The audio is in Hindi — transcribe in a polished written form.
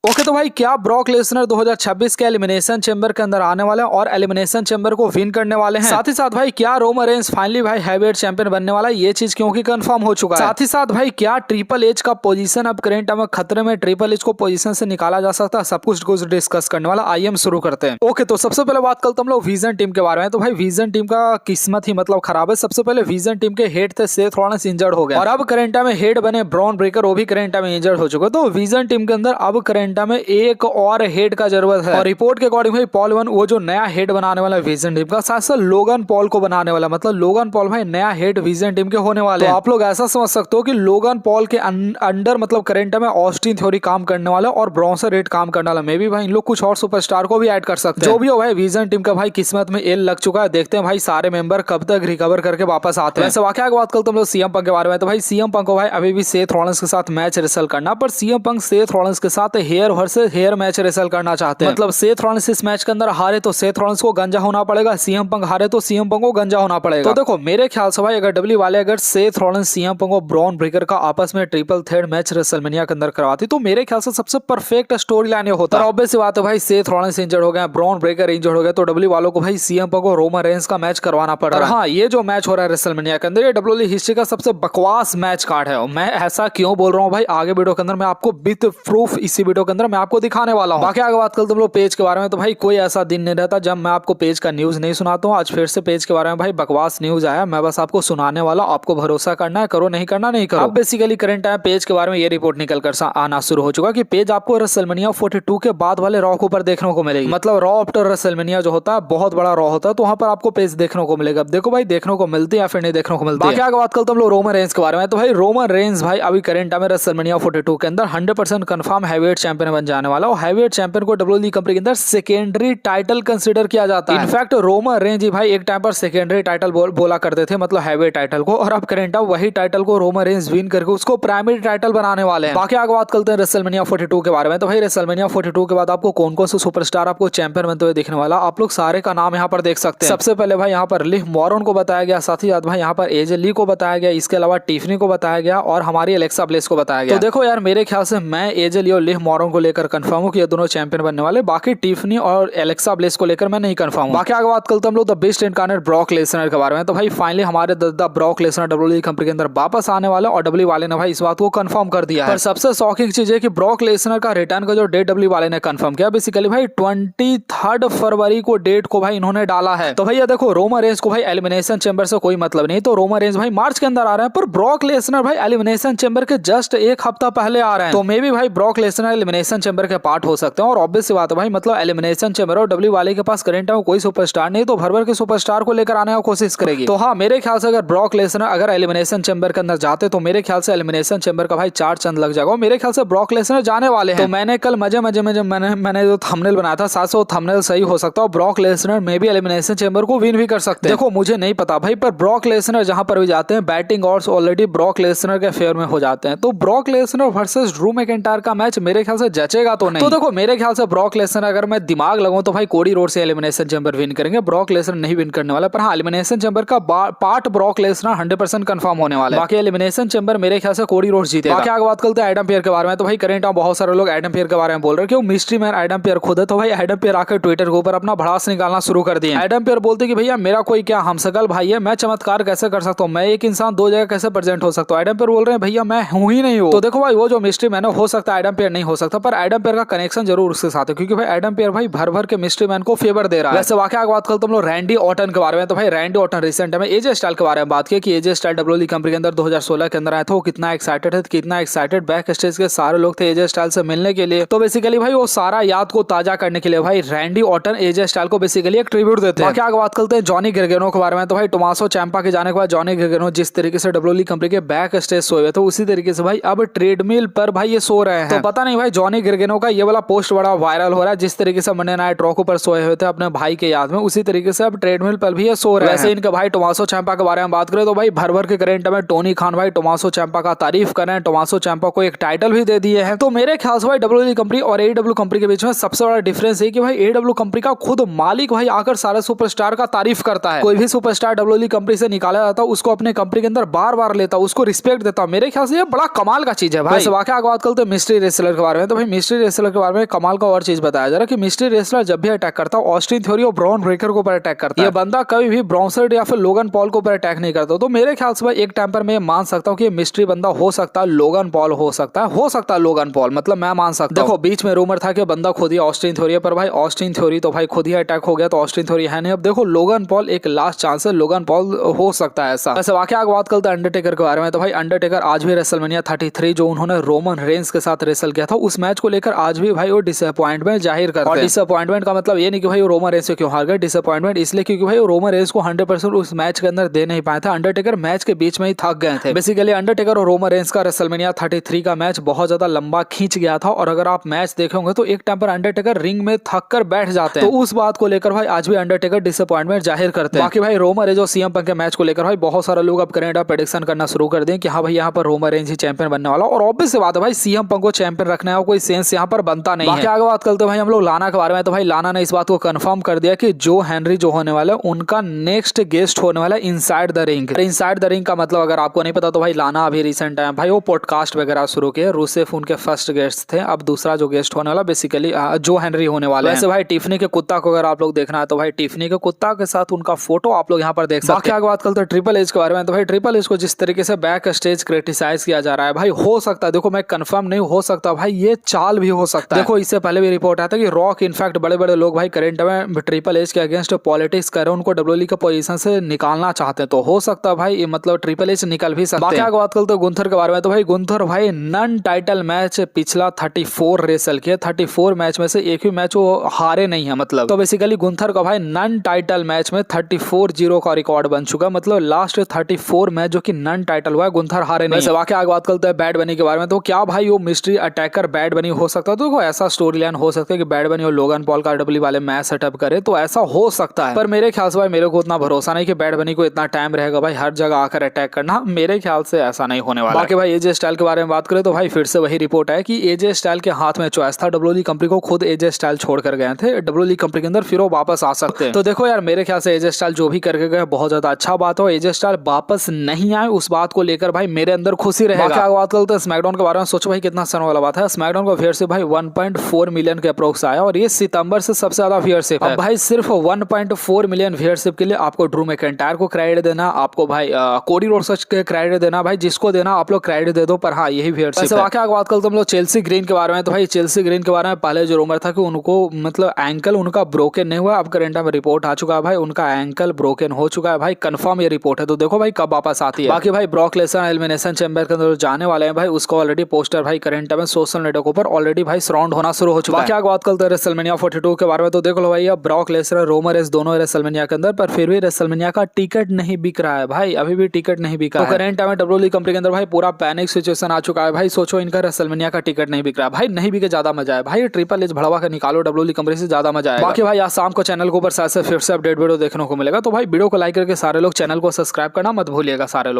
ओके तो भाई क्या ब्रॉक लेसनर 2026 के एलिमिनेशन चैम्बर के अंदर आने वाले हैं और एलिमिनेशन चैम्बर को विन करने वाले हैं। साथ ही साथ भाई क्या रोमन रेंज फाइनली भाई हैवीवेट चैंपियन बनने वाला है, ये चीज क्योंकि कंफर्म हो चुका है। साथ ही साथ भाई क्या ट्रिपल एच का पोजीशन अब करेंट में खतरे में, ट्रिपल एच को पोजीशन से निकाला जा सकता है, सब कुछ डिस्कस करने वाला। आइए हम शुरू करते हैं। ओके तो सबसे पहले बात करते हम लोग विजन टीम के बारे में। तो भाई विजन टीम का किस्मत ही मतलब खराब है। सबसे पहले विजन टीम के हेड थे सेथ रॉलिंस, इंजर्ड हो गए और अब करेंटा में हेड बने ब्रॉन ब्रेकर, वो भी करेंटा में इंजर्ड हो चुके। तो विजन टीम के अंदर अब करेंटा में एक और हेड का जरूरत है और रिपोर्ट के अकॉर्डिंग भाई पॉल वन वो जो नया हेड बनाने वाला विजन टीम का, साथ साथ लोगन पॉल को बनाने वाला, मतलब लोगन पॉल भाई नया हेड विजन टीम के होने वाले हैं। तो आप लोग ऐसा समझ सकते हो कि लोगन पॉल के अंडर मतलब करेंटा में ऑस्टिन थ्योरी काम करने वाला और ब्रॉन्सन रेड काम करने वाला। मे भी भाई इन लोग कुछ और सुपरस्टार को भी ऐड कर सकते हैं। जो भी हो भाई विजन टीम का भाई किस्मत में एल लग चुका है। देखते हैं भाई सारे मेंबर कब तक रिकवर करके वापस आते हैं। वैसे वाकया की बात करते हम लोग सीएम पंक के बारे में। तो भाई सीएम पंक को भाई अभी भी सेथ रॉलिंस के साथ मैच रिसल करना, पर सीएम पंक सेथ रॉलिंस के साथ हेयर वर्सेस हेयर मैच रिसल करना चाहते हैं। मतलब सेथ रॉलिंस इस मैच के अंदर हारे तो सेथ रॉलिंस को गंजा होना पड़ेगा, सीएम पंक हारे तो सीएम पंक को गंजा होना पड़ेगा। तो देखो मेरे ख्याल से भाई अगर डब्ल्यू वाले अगर सेथ रॉलिंस, सीएम पंक और ब्रॉन ब्रेकर का आपस में ट्रिपल थ्रेड मैच रेसलमेनिया के अंदर करवाती तो मेरे ख्याल से सबसे परफेक्ट स्टोरी लाइन होता है। ऑब्वियस सी बात है भाई सेथ रॉलिंस इंजर्ड हो गए, ब्रॉन ब्रेकर इंजर्ड हो गए, तो डब्ल्यू वालों को भाई सीएम पंक और रोमन रेंज का मैच करवाना पड़ रहा है। हाँ ये जो मैच हो रहा है रेसलमेनिया के अंदर, ये डब्ल्यू हिस्ट्री का सबसे बकवास मैच कार्ड है। मैं ऐसा क्यों बोल रहा हूँ भाई, आगे वीडियो के अंदर मैं आपको विद प्रूफ इसी वीडियो के अंदर मैं आपको दिखाने वाला हूँ। बाकी आगे बात करते हम लोग पेज के बारे में। तो भाई कोई ऐसा दिन नहीं रहता जब मैं आपको पेज का न्यूज नहीं सुनाता हूँ। आज फिर से पेज के बारे में भाई बकवास न्यूज आया, मैं बस आपको सुनाने वाला, आपको भरोसा करना है, करो नहीं करना नहीं करो। अब बेसिकली करंट टाइम पेज के बारे में ये रिपोर्ट निकल कर आना शुरू हो चुका कि पेज आपको रेसलमेनिया 42 के बाद वाले रॉ के ऊपर देखने को मिलेगी। मतलब रॉ आफ्टर रेसलमेनिया जो होता है बहुत बड़ा रॉ होता है, तो वहां पर आपको पेज देखने को मिलेगा। अब देखो भाई देखने को मिलती है या फिर नहीं देखने को मिलती है। बाकी आगे बात करते हम लोग रोमन रेंज के बारे में। तो भाई रोमन रेंज भाई अभी करंट टाइम में रेसलमेनिया 42 के अंदर 100% कंफर्म हैवीवेट चैंपियन बन जाने वाला और हैवीवेट चैंपियन को डब्ल्यूडब्ल्यूई कंपनी के अंदर सेकेंडरी टाइटल कंसीडर किया जाता है। इनफैक्ट रोमन रेंज ही भाई एक टाइम पर सेकेंडरी टाइटल बोला करते थे, मतलब हैवीवेट टाइटल को, और अब करेंट वही टाइटल को रोमन रेंज विन करके उसको प्राइमरी टाइटल बनाने वाले हैं। बाकी आगे बात करते हैं रेसलमेनिया 42 के बारे में। तो भाई रेसलमेनिया 42 के बाद आपको कौन कौन से सुपरस्टार आपको चैंपियन बनते हुए दिखने वाला, आप लोग सारे का नाम यहाँ पर देख सकते हैं। सबसे पहले भाई यहाँ पर लिव मॉरन को बताया गया, साथ ही साथ भाई यहाँ पर एजे ली को बताया गया, इसके अलावा टिफनी को बताया गया और हमारी एलेक्सा ब्लेस को बताया गया। तो देखो यार मेरे ख्याल से मैं एजे ली और लिव मॉरन को लेकर कंफर्म हूँ कि ये दोनों चैंपियन बनने वाले। बाकी टिफनी और एलेक्सा ब्लेस को लेकर मैं नहीं कंफर्म हूँ। बाकी आगे बात करते हम लोग the best incarnate Brock Lesnar के बारे में। तो भाई फाइनली हमारे the Brock Lesnar WWE company के अंदर वापस आने वाला और डब्ल्यू वाले ने भाई इस बात को कंफर्म कर दिया है। पर सबसे शॉकिंग चीज है कि ब्रॉक लेसनर का रिटर्न का जो डेट डब्ल्यू वाले ने कंफर्म किया, बेसिकली भाई 23 फरवरी को डेट को भाई इन्होंने डाला है। तो भैया देखो रोमन रेंज को भाई एलिमिनेशन चैंबर से कोई मतलब नहीं, तो रोमन रेंज भाई मार्च के अंदर आ रहे हैं, पर ब्रॉक लेसनर भाई एलिमिनेशन चैंबर के जस्ट एक हफ्ता पहले आ रहे हैं। तो मे भी भाई ब्रॉक लेसनर एलिमिनेशन चैंबर के पार्ट हो सकते हैं। और ऑब्वियस सी बात है भाई मतलब एलिमिनेशन चैंबर और डब्ल्यू वाले के पास करेंट में कोई सुपरस्टार नहीं, तो भर भर के सुपरस्टार को लेकर आने की कोशिश करेगी। तो हाँ मेरे ख्याल से अगर ब्रॉक लेसनर अगर एलिमिनेशन चैंबर के अंदर जाते तो मेरे ख्याल से एलिमिनेशन चैंबर का भाई 4 चंद लग जाएगा। मेरे ख्याल से ब्रॉक लेसनर जाने वाले हैं। तो मैंने कल मजे में जब मैंने जो थंबनेल बनाया था 700 थंबनेल सही हो सकता है, ब्रॉक लेसनर में भी एलिमिनेशन चैंबर को विन भी कर सकते हैं। देखो मुझे नहीं पता भाई, पर ब्रॉक लेसनर जहां पर भी जाते हैं batting odds already Brock Lesnar के फेवर में हो जाते हैं, तो Brock Lesnar versus Drew McIntyre का मैच मेरे ख्याल से जचेगा तो नहीं। तो देखो मेरे ख्याल से ब्रॉक लेसनर अगर मैं दिमाग लगाऊं तो भाई कोडी रोड से एलिमिनेशन चैंबर विन करेंगे, ब्रॉक लेसनर नहीं विन करने वाला। पर हाँ एलिमिनेशन चैंबर का पार्ट ब्रॉक लेसनर 100% कंफर्म होने वाला है। बाकी एलिमिनेशन चैंबर मेरे ख्याल से कोडी रोड जीतेगा। बाकी आगे बात करते हैं एडम पियर के बारे में। तो भाई करेंट बहुत सारे लोग एडम पियर के बारे में बोल रहे हैं कि मिस्ट्री मैन एडम पियर खुद है। तो भाई एडम पियर आकर ट्विटर के ऊपर अपना भड़ास निकालना शुरू कर दिया। एडम पियर बोलते कि भैया मेरा कोई क्या हमशक्ल भाई है, मैं चमत्कार कैसे कर सकता हूँ, मैं एक इंसान 2 जगह कैसे प्रेजेंट हो सकता हूँ। एडम पियर बोल रहे हैं भैया मैं हूँ ही नहीं हूँ। तो देखो भाई वो जो मिस्ट्री मैन हो सकता है एडम पियर नहीं हो सकता, पर एडम पियर का कनेक्शन जरूर उसके साथ है, क्योंकि भाई एडम पियर भाई भर भर के मिस्ट्री मैन को फेवर दे रहा है। वैसे वाकई आगे बात करते हम लोग रैंडी ऑर्टन के बारे में। तो भाई रैंडी ऑर्टन रिसेंट में एजे स्टाइल के बारे में बात की कि एजे स्टाइल डब्ल्यूडब्ल्यूई कंपनी के अंदर 2016 के अंदर आया था, वो कितना एक्साइटेड है, कितना एक्साइटेड बैक स्टेज के सारे लोग थे एजे स्टाइल से मिलने के लिए। तो बेसिकली भाई वो सारा याद को ताजा करने के लिए भाई रैंडी ऑर्टन एजे स्टाइल को बेसिकली एक ट्रिब्यूट देते हैं। बाकी आगे बात करते हैं जॉनी गार्गानो के बारे में। तो भाई टोमासो चैंपा के जाने के बाद जॉनी गार्गानो जिस तरीके से डब्ल्यूडब्ल्यूई कंपनी के बैक स्टेज सोए हुए थे, उसी तरीके से भाई अब ट्रेडमिल पर भाई ये सो रहे हैं। तो पता नहीं भाई जॉनी गार्गानो का ये वाला पोस्ट बड़ा वायरल हो रहा है, जिस तरीके से मंडे नाइट रॉ पर सोए हुए थे अपने भाई के याद में, उसी तरीके से अब ट्रेडमिल पर भी ये सो रहे हैं। वैसे इनके भाई टोमासो चैंपा के बारे में बात करें तो भाई भर भर के करेंट में टोनी खान भाई टोमासो चैंपा का तारीफ कर रहे हैं, टोमासो चैंपा को एक टाइटल भी दे दिए हैं। तो मेरे ख्याल से भाई डब्ल्यूडब्ल्यूई कंपनी और एडब्ल्यू कंपनी के बीच में सबसे बड़ा डिफरेंस है कि भाई एडब्ल्यू कंपनी का खुद मालिक भाई आकर सारे सुपरस्टार का तारीफ करता है। कोई भी सुपरस्टार डब्ल्यूडब्ल्यूई कंपनी से निकाला जाता है उसको अपने कंपनी के अंदर बार बार लेता, उसको रिस्पेक्ट देता। मेरे ख्याल से ये बड़ा कमाल का चीज है भाई। वाकई बात करते हैं मिस्ट्री रेसलर के बारे में। हैं तो भाई मिस्ट्री रेसलर के बारे में कमाल का और चीज बताया जा रहा है कि मिस्ट्री रेसलर जब भी अटैक करता है ऑस्टिन थ्योरी और ब्रॉन ब्रेकर को ऊपर अटैक करता है। ये बंदा कभी भी ब्रॉन्सर्ड या फिर लोगन पॉल को ऊपर अटैक नहीं करता। तो मेरे ख्याल से भाई एक टाइम पर मैं मान सकता हूँ कि मिस्ट्री बंदा हो सकता है लोगन पॉल, हो सकता है लोगन पॉल, मतलब मैं मान सकता हूँ। देखो बीच में रूमर था कि बंदा खुद ही ऑस्टिन थ्योरी, पर भाई ऑस्टिन थ्योरी तो भाई खुद ही अटैक हो गया, तो ऑस्टिन थ्योरी है नहीं। अब देखो लोगन पॉल एक लास्ट चांस है, लोगन पॉल हो सकता है ऐसा। वैसे वाकई आगे बात करते हैं अंडरटेकर के बारे में। तो भाई अंडरटेकर आज भी रेसलमेनिया 33 जो उन्होंने रोमन रेंस के साथ रेसल किया था उस मैच को लेकर आज भी भाई वो डिसअपॉइंटमेंट जाहिर करते हैं। और डिसअपॉइंटमेंट का मतलब ये नहीं कि भाई वो रोमन रेंस से क्यों हार गए, डिसअपॉइंटमेंट इसलिए क्योंकि भाई वो रोमन रेंस को 100% उस मैच के अंदर दे नहीं पाया था। अंडरटेकर मैच के बीच में ही थक गए थे। बेसिकली अंडरटेकर और रोमन रेंस का रेसलमेनिया 33 का मैच बहुत ज्यादा लंबा खींच गया था और अगर आप मैच देखे होंगे तो एक टाइम पर अंडरटेकर रिंग में थक कर बैठ जाते हैं। तो उस बात को लेकर भाई आज भी अंडरटेकर डिसअपॉइंटमेंट जाहिर करते हैं। बाकी भाई रोमन रेंस और सीएम पंक के मैच को लेकर भाई बहुत सारे लोग अब कनाडा प्रेडिक्शन करना शुरू कर दें कि हाँ भाई यहाँ पर रोमन रेंस ही चैंपियन बनने वाला। और ऑब्वियस सी बात है भाई सीएम पंक को चैंपियन रखने का कोई सेंस यहाँ पर बनता नहीं है। आगे बात करते हैं भाई हम लोग लाना के बारे में। तो भाई लाना ने इस बात को कंफर्म कर दिया कि जो हेनरी जो होने वाला है उनका नेक्स्ट गेस्ट होने वाला है inside the ring. Inside the ring का मतलब अगर आपको नहीं पता तो भाई लाना अभी रिसेंट टाइम भाई वो पॉडकास्ट वगैरह शुरू किए। रूसेफ उनके फर्स्ट गेस्ट थे, अब दूसरा जो गेस्ट होने वाला बेसिकली जो हेनरी होने वाला है। वैसे भाई टिफनी के कुत्ता को अगर आप लोग देखना है तो भाई टिफनी के कुत्ता के साथ उनका फोटो आप लोग यहाँ पर देख सकते हैं। आगे बात करते हैं ट्रिपल एच के बारे में। तो भाई ट्रिपल एच को जिस तरीके से बैक स्टेज क्रिटिसाइज किया जा रहा है भाई हो सकता है, देखो मैं कंफर्म नहीं हो सकता भाई ये चाल भी हो सकता है। देखो इससे पहले भी रिपोर्ट आया था कि रॉक इनफैक्ट बड़े बड़े लोग भाई करेंट में ट्रिपल एच के अगेंस्ट पॉलिटिक्स कर रहे हैं, उनको डब्ल्यूडब्ल्यूई के पोजीशन से निकालना चाहते हैं। तो हो सकता है भाई मतलब ट्रिपल एच निकल भी सकते हैं। बाकी आगे बात करते हैं गुंथर के बारे में। तो भाई गुंथर भाई नन टाइटल मैच पिछला 34 रेसल किया, 34 मैच में से एक भी मैच वो हारे नहीं है मतलब। तो बेसिकली गुंथर का भाई नन टाइटल मैच में 34-0 का रिकॉर्ड बन चुका, मतलब लास्ट 34 मैच जो कि नन टाइटल हुआ है गुंथर हारे नहीं। वैसे आगे बात करते हैं बैड बनी के बारे में। तो क्या भाई वो मिस्ट्री अटैकर बैड बनी हो सकता है? तो ऐसा स्टोरी लाइन हो सकता है कि बैड बनी और लोगन पॉल का डब्ल्यूडब्ल्यूई वाले मैच सेटअप करे, तो ऐसा हो सकता है। पर मेरे ख्याल से भाई मेरे को उतना भरोसा नहीं कि बैड बनी को इतना टाइम रहेगा भाई हर जगह आकर अटैक करना, मेरे ख्याल से ऐसा नहीं होने वाला। बाकी भाई एजे स्टाइल के बारे में बात करें तो भाई फिर से वही रिपोर्ट है कि एजे स्टाइल के हाथ में चॉइस था, डब्ल्यूडब्ल्यूई कंपनी को खुद एजे स्टाइल छोड़ कर गए थे डब्ल्यूडब्ल्यूई कंपनी के अंदर, फिर वो वापस आ सकते हैं। तो देखो यार मेरे ख्याल से एजे स्टाइल जो भी करके गए बहुत ज्यादा अच्छा बात हो, एजे स्टाइल वापस नहीं आए उस बात को लेकर भाई मेरे अंदर खुशी रहेगा। बाकी बात करते हैं स्मैकडाउन के बारे में। सोचो भाई कितना सर वाला बात है, स्मैकडाउन का व्यूअरशिप भाई 1.4 मिलियन के अप्रोक्स आया और ये सितंबर से सबसे ज्यादा व्यूअरशिप है। भाई सिर्फ 1.4 मिलियन व्यूअरशिप के लिए आपको ड्रू मैकिंटायर को क्रेडिट देना, आपको भाई कोडी रोड्स के क्रेडिट देना, भाई जिसको देना आप लोग क्रेडिट दे दो, पर हाँ यही व्यूअरशिप है। बाकी बात करते हम लोग चेल्सी ग्रीन के बारे में। तो भाई चेल्सी ग्रीन के बारे में पहले जो रूमर था कि उनको मतलब एंकल उनका ब्रोकन नहीं हुआ, अब करंट में रिपोर्ट आ चुका है भाई उनका एंकल ब्रोकन हो चुका है। भाई कंफर्म ये रिपोर्ट है, तो देखो भाई कब वापस आती है। बाकी भाई ब्रॉक लेसनर एलिमिनेशन चैंबर के अंदर जाने वाले हैं भाई, उसको ऑलरेडी पोस्टर भाई करंट में सोशल नेटवर्क पर ऑलरेडी भाई सराउंड होना शुरू हो चुका है। बाकी बात करते हैं रेसलमेनिया 42 के बारे में। तो देख लो भाई अब ब्रॉक लेसनर रोमन रेंस दोनों रेसलमेनिया के अंदर, पर फिर भी रेसलमेनिया का टिकट नहीं बिक रहा है भाई, अभी भी टिकट नहीं बिका है। करंट में डब्ल्यूडब्ल्यूई कंपनी के अंदर भाई पूरा पैनिक सिचुएशन आ चुका है भाई। सोचो इनका रेसलमेनिया का टिकट नहीं बिक रहा है भाई, नहीं बिके ज्यादा मजा है भाई, ट्रिपल एच भड़वा के निकालो डब्ल्यूडब्ल्यूई कंपनी से ज्यादा मजा है। बाकी भाई आज शाम को चैनल के ऊपर फिर से अपडेट वीडियो देखने को मिलेगा, तो भाई वीडियो को लाइक करके सारे लोग चैनल को सब्सक्राइब करना मत भूलिएगा सारे लोग।